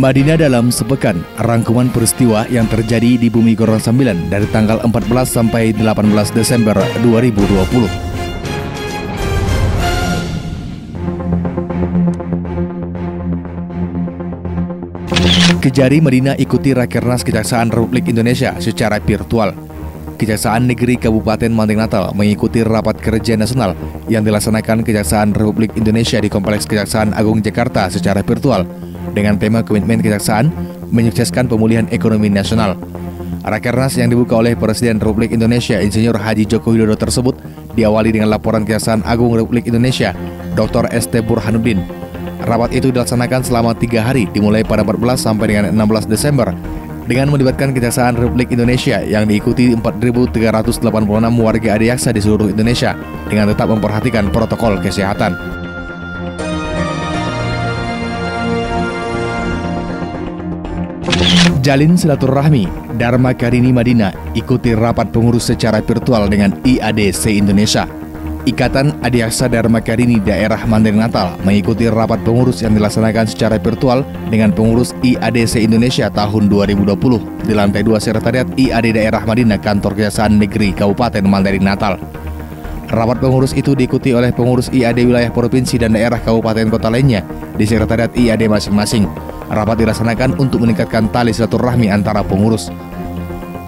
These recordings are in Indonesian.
Madinah dalam sepekan, rangkuman peristiwa yang terjadi di Bumi Gorong Sembilan dari tanggal 14 sampai 18 Desember 2020. Kejari Madinah ikuti Rakernas Kejaksaan Republik Indonesia secara virtual. Kejaksaan Negeri Kabupaten Manting Natal mengikuti rapat kerja nasional yang dilaksanakan Kejaksaan Republik Indonesia di Kompleks Kejaksaan Agung Jakarta secara virtual dengan tema komitmen kejaksaan menyukseskan pemulihan ekonomi nasional. Rakernas yang dibuka oleh Presiden Republik Indonesia Insinyur Haji Joko Widodo tersebut diawali dengan laporan Kejaksaan Agung Republik Indonesia Dr. St. Burhanuddin. Rapat itu dilaksanakan selama 3 hari dimulai pada 14 sampai dengan 16 Desember dengan melibatkan Kejaksaan Republik Indonesia yang diikuti 4.386 warga adiaksa di seluruh Indonesia dengan tetap memperhatikan protokol kesehatan. Jalin silaturahmi, Dharma Karini Madinah ikuti rapat pengurus secara virtual dengan IADC Indonesia. Ikatan Adiaksa Dharma Karini Daerah Manting Natal mengikuti rapat pengurus yang dilaksanakan secara virtual dengan pengurus IADC Indonesia tahun 2020 di lantai 2 Sekretariat IAD Daerah Madinah Kantor Kejaksaan Negeri Kabupaten Manting Natal. Rapat pengurus itu diikuti oleh pengurus IAD wilayah provinsi dan daerah kabupaten kota lainnya di Sekretariat IAD masing-masing. Rapat dilaksanakan untuk meningkatkan tali silaturahmi antara pengurus.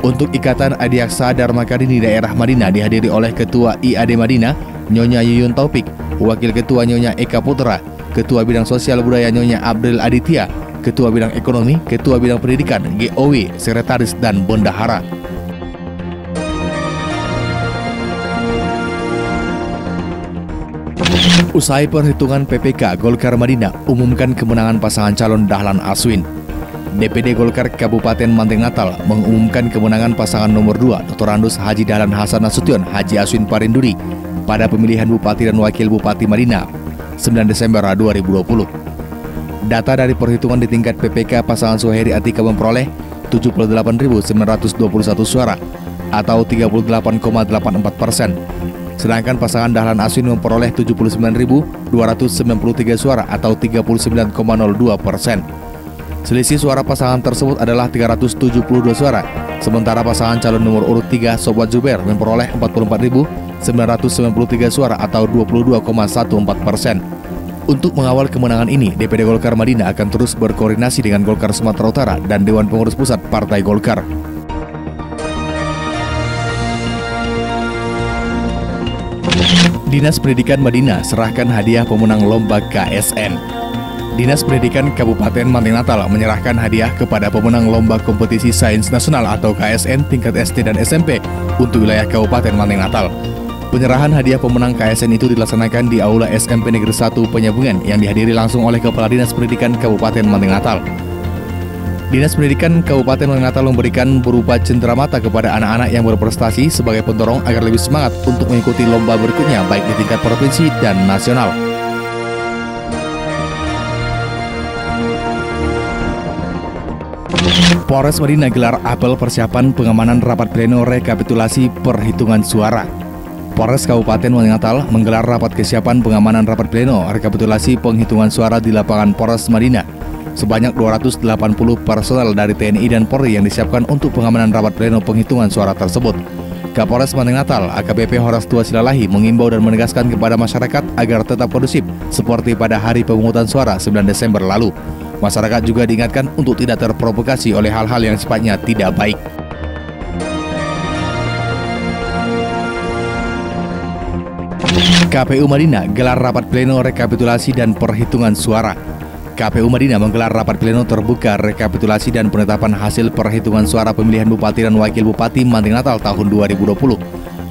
Untuk Ikatan Adiaksa Dharma Karini Daerah Madinah dihadiri oleh Ketua IAD Madinah, Nyonya Yuyun Taufik, Wakil Ketua Nyonya Eka Putra, Ketua Bidang Sosial Budaya Nyonya April Aditya, Ketua Bidang Ekonomi, Ketua Bidang Pendidikan GOW, Sekretaris dan Bendahara. Usai perhitungan PPK, Golkar Madinah umumkan kemenangan pasangan calon Dahlan Aswin. DPD Golkar Kabupaten Manting Natal mengumumkan kemenangan pasangan nomor 2 Dr. Andus Haji Dahlan Hasan Nasution Haji Aswin Parinduri pada pemilihan Bupati dan Wakil Bupati Madinah 9 Desember 2020. Data dari perhitungan di tingkat PPK pasangan Suheri Atika memperoleh 78.921 suara atau 38,84%. Sedangkan pasangan Dahlan Aswin memperoleh 79.293 suara atau 39,02%. Selisih suara pasangan tersebut adalah 372 suara. Sementara pasangan calon nomor urut 3 Sobat Zuber memperoleh 44.993 suara atau 22,14%. Untuk mengawal kemenangan ini, DPD Golkar Madinah akan terus berkoordinasi dengan Golkar Sumatera Utara dan Dewan Pengurus Pusat Partai Golkar. Dinas Pendidikan Madinah serahkan hadiah pemenang lomba KSN. Dinas Pendidikan Kabupaten Manting Natal menyerahkan hadiah kepada pemenang lomba kompetisi Sains Nasional atau KSN tingkat SD dan SMP untuk wilayah Kabupaten Manting Natal. Penyerahan hadiah pemenang KSN itu dilaksanakan di Aula SMP Negeri 1 Penyambungan yang dihadiri langsung oleh Kepala Dinas Pendidikan Kabupaten Manting Natal. Dinas Pendidikan Kabupaten Manting Natal memberikan berupa cenderamata kepada anak-anak yang berprestasi sebagai pendorong agar lebih semangat untuk mengikuti lomba berikutnya baik di tingkat provinsi dan nasional. Polres Madinah gelar apel persiapan pengamanan rapat pleno rekapitulasi perhitungan suara. Polres Kabupaten Manting Natal menggelar rapat kesiapan pengamanan rapat pleno rekapitulasi penghitungan suara di lapangan Polres Madinah. Sebanyak 280 personel dari TNI dan Polri yang disiapkan untuk pengamanan rapat pleno penghitungan suara tersebut. Kapolres Manting Natal AKBP Horas Tuasilalahi mengimbau dan menegaskan kepada masyarakat agar tetap kondusif seperti pada hari pemungutan suara 9 Desember lalu. Masyarakat juga diingatkan untuk tidak terprovokasi oleh hal-hal yang sifatnya tidak baik. KPU Madinah gelar rapat pleno rekapitulasi dan perhitungan suara. KPU Madinah menggelar rapat pleno terbuka rekapitulasi dan penetapan hasil perhitungan suara pemilihan Bupati dan Wakil Bupati Manting Natal tahun 2020.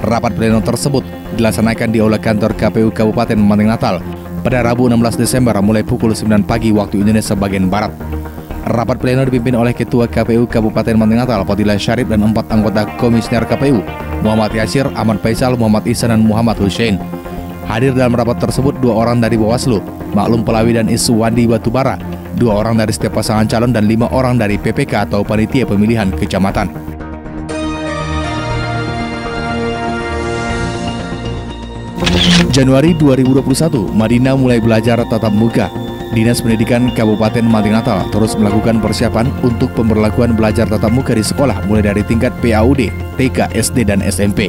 Rapat pleno tersebut dilaksanakan di Aula Kantor KPU Kabupaten Manting Natal pada Rabu 16 Desember mulai pukul 9 pagi waktu Indonesia bagian Barat. Rapat pleno dipimpin oleh Ketua KPU Kabupaten Manting Natal Fadilah Syarif dan 4 anggota Komisioner KPU Muhammad Yasir, Ahmad Faisal, Muhammad Ihsan dan Muhammad Hussein. Hadir dalam rapat tersebut 2 orang dari Bawaslu, Maklum Pelawi dan Iswandi Batubara, 2 orang dari setiap pasangan calon dan 5 orang dari PPK atau Panitia Pemilihan Kecamatan. Januari 2021, Madinah mulai belajar tatap muka. Dinas Pendidikan Kabupaten Madinah Natal terus melakukan persiapan untuk pemberlakuan belajar tatap muka di sekolah mulai dari tingkat PAUD, TK, SD, dan SMP.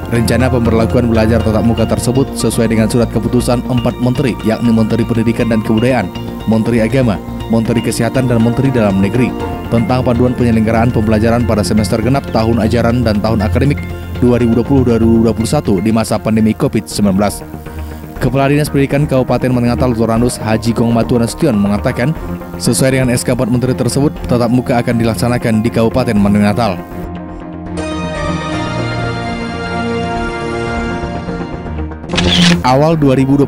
Rencana pemberlakuan belajar tatap muka tersebut sesuai dengan surat keputusan 4 menteri, yakni Menteri Pendidikan dan Kebudayaan, Menteri Agama, Menteri Kesehatan, dan Menteri Dalam Negeri tentang panduan penyelenggaraan pembelajaran pada semester genap tahun ajaran dan tahun akademik 2020-2021 di masa pandemi COVID-19. Kepala Dinas Pendidikan Kabupaten Madinah Natal Lotoranus Haji Gongmatu Nasution mengatakan, sesuai dengan SK 4 Menteri tersebut, tatap muka akan dilaksanakan di Kabupaten Madinah Natal. Awal 2021,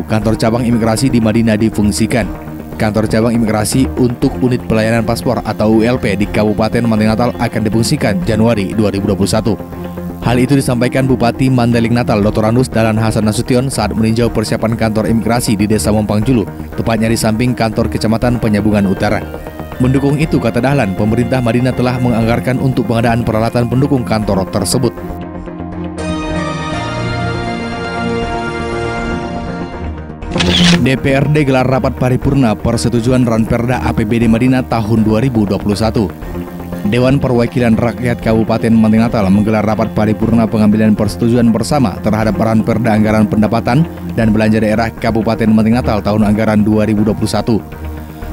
kantor cabang imigrasi di Madinah difungsikan. Kantor cabang imigrasi untuk unit pelayanan paspor atau ULP di Kabupaten Madinah Natal akan difungsikan Januari 2021. Hal itu disampaikan Bupati Mandailing Natal Lotoranus Dahlan Hasan Nasution saat meninjau persiapan kantor imigrasi di Desa Mompang Julu, tepatnya di samping kantor Kecamatan Penyambungan Utara. Mendukung itu, kata Dahlan, pemerintah Madinah telah menganggarkan untuk pengadaan peralatan pendukung kantor tersebut. DPRD gelar rapat paripurna persetujuan Ranperda APBD Madinah tahun 2021. Dewan Perwakilan Rakyat Kabupaten Madinah Natal menggelar rapat paripurna pengambilan persetujuan bersama terhadap Ranperda Anggaran Pendapatan dan Belanja Daerah Kabupaten Madinah Natal tahun anggaran 2021.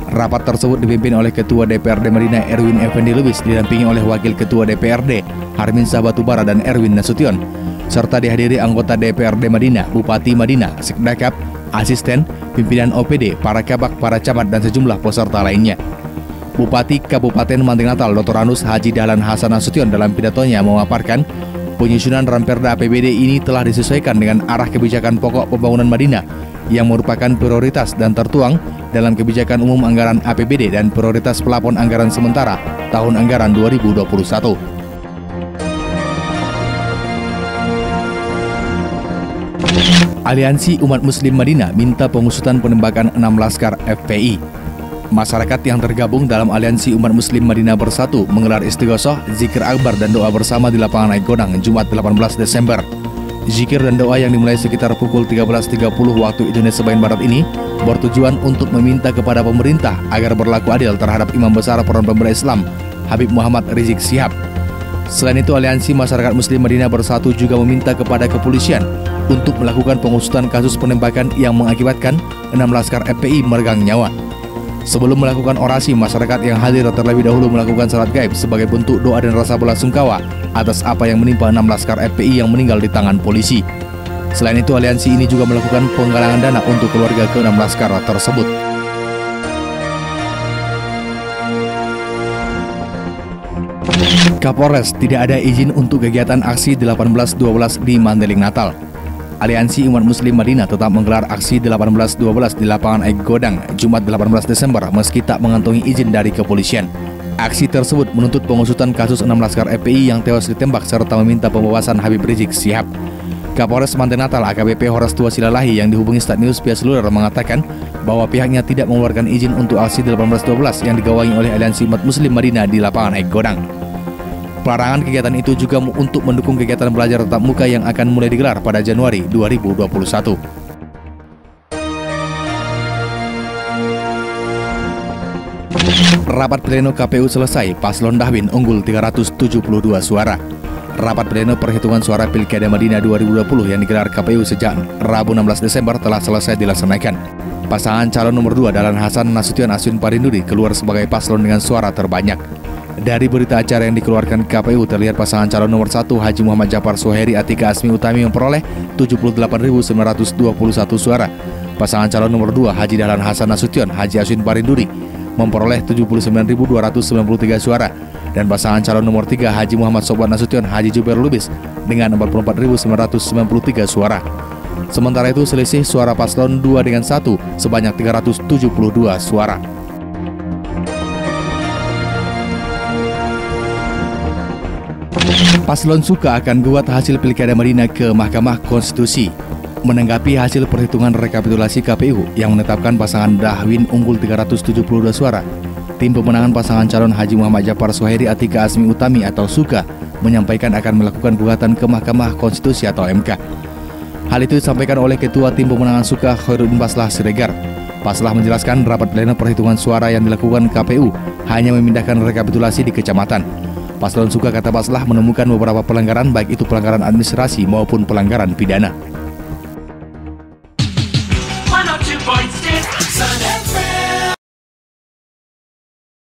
Rapat tersebut dipimpin oleh Ketua DPRD Madinah Erwin Effendi Lubis, didampingi oleh Wakil Ketua DPRD Harmin Sabatubara dan Erwin Nasution, serta dihadiri anggota DPRD Madinah, Bupati Madinah, Sekdakap, asisten, pimpinan OPD, para kabak, para camat, dan sejumlah peserta lainnya. Bupati Kabupaten Madinah Natal Lotoranus Haji Dahlan Hasan Nasution dalam pidatonya memaparkan, penyusunan Ranperda APBD ini telah disesuaikan dengan arah kebijakan pokok pembangunan Madinah yang merupakan prioritas dan tertuang dalam kebijakan umum anggaran APBD dan prioritas pelapon anggaran sementara tahun anggaran 2021. Aliansi Umat Muslim Madinah minta pengusutan penembakan 6 laskar FPI. Masyarakat yang tergabung dalam Aliansi Umat Muslim Madinah Bersatu menggelar istighosah, zikir akbar, dan doa bersama di lapangan Aigodang, Jumat 18 Desember. Zikir dan doa yang dimulai sekitar pukul 13.30 waktu Indonesia bagian Barat ini bertujuan untuk meminta kepada pemerintah agar berlaku adil terhadap Imam Besar Front Pembela Islam, Habib Muhammad Rizik Syihab. Selain itu, Aliansi Masyarakat Muslim Madinah Bersatu juga meminta kepada kepolisian untuk melakukan pengusutan kasus penembakan yang mengakibatkan 6 laskar FPI meregang nyawa. Sebelum melakukan orasi, masyarakat yang hadir terlebih dahulu melakukan salat gaib sebagai bentuk doa dan rasa belasungkawa atas apa yang menimpa 6 laskar FPI yang meninggal di tangan polisi. Selain itu, aliansi ini juga melakukan penggalangan dana untuk keluarga ke-6 laskar tersebut. Kapolres tidak ada izin untuk kegiatan aksi 18.12 di Mandailing Natal. Aliansi Umat Muslim Madinah tetap menggelar aksi 18.12 di lapangan Aigodang, Jumat 18 Desember meski tak mengantongi izin dari kepolisian. Aksi tersebut menuntut pengusutan kasus 6 laskar FPI yang tewas ditembak serta meminta pembebasan Habib Rizik Syihab. Kapolres Madinah Natal AKBP Horestua Silalahi yang dihubungi Start News via seluler mengatakan bahwa pihaknya tidak mengeluarkan izin untuk aksi 18.12 yang digawangi oleh Aliansi Umat Muslim Madinah di lapangan Aigodang. Pelarangan kegiatan itu juga untuk mendukung kegiatan belajar tatap muka yang akan mulai digelar pada Januari 2021. Rapat pleno KPU selesai, Paslon Dahwin unggul 372 suara. Rapat pleno perhitungan suara Pilkada Madinah 2020 yang digelar KPU sejak Rabu 16 Desember telah selesai dilaksanakan. Pasangan calon nomor 2 Dahlan Hasan Nasution Aswin Parinduri keluar sebagai paslon dengan suara terbanyak. Dari berita acara yang dikeluarkan KPU terlihat pasangan calon nomor 1 Haji Muhammad Japar Sohairi Atika Asmi Utami memperoleh 78.921 suara. Pasangan calon nomor 2 Haji Dahlan Hasan Nasution Haji Aswin Parinduri memperoleh 79.293 suara. Dan pasangan calon nomor 3 Haji Muhammad Sobat Nasution Haji Jubair Lubis dengan 44.993 suara. Sementara itu selisih suara paslon 2 dengan 1 sebanyak 372 suara. Paslon suka akan gugat hasil Pilkada Madinah ke Mahkamah Konstitusi. Menanggapi hasil perhitungan rekapitulasi KPU yang menetapkan pasangan Dahwin unggul 372 suara, tim pemenangan pasangan calon Haji Muhammad Japar Sohairi Atika Asmi Utami atau SUKA menyampaikan akan melakukan gugatan ke Mahkamah Konstitusi atau MK. Hal itu disampaikan oleh Ketua Tim Pemenangan SUKA Khairuddin Baslah Siregar. Paslah menjelaskan rapat pleno perhitungan suara yang dilakukan KPU hanya memindahkan rekapitulasi di kecamatan. Paslon Suka, kata Paslah, menemukan beberapa pelanggaran, baik itu pelanggaran administrasi maupun pelanggaran pidana.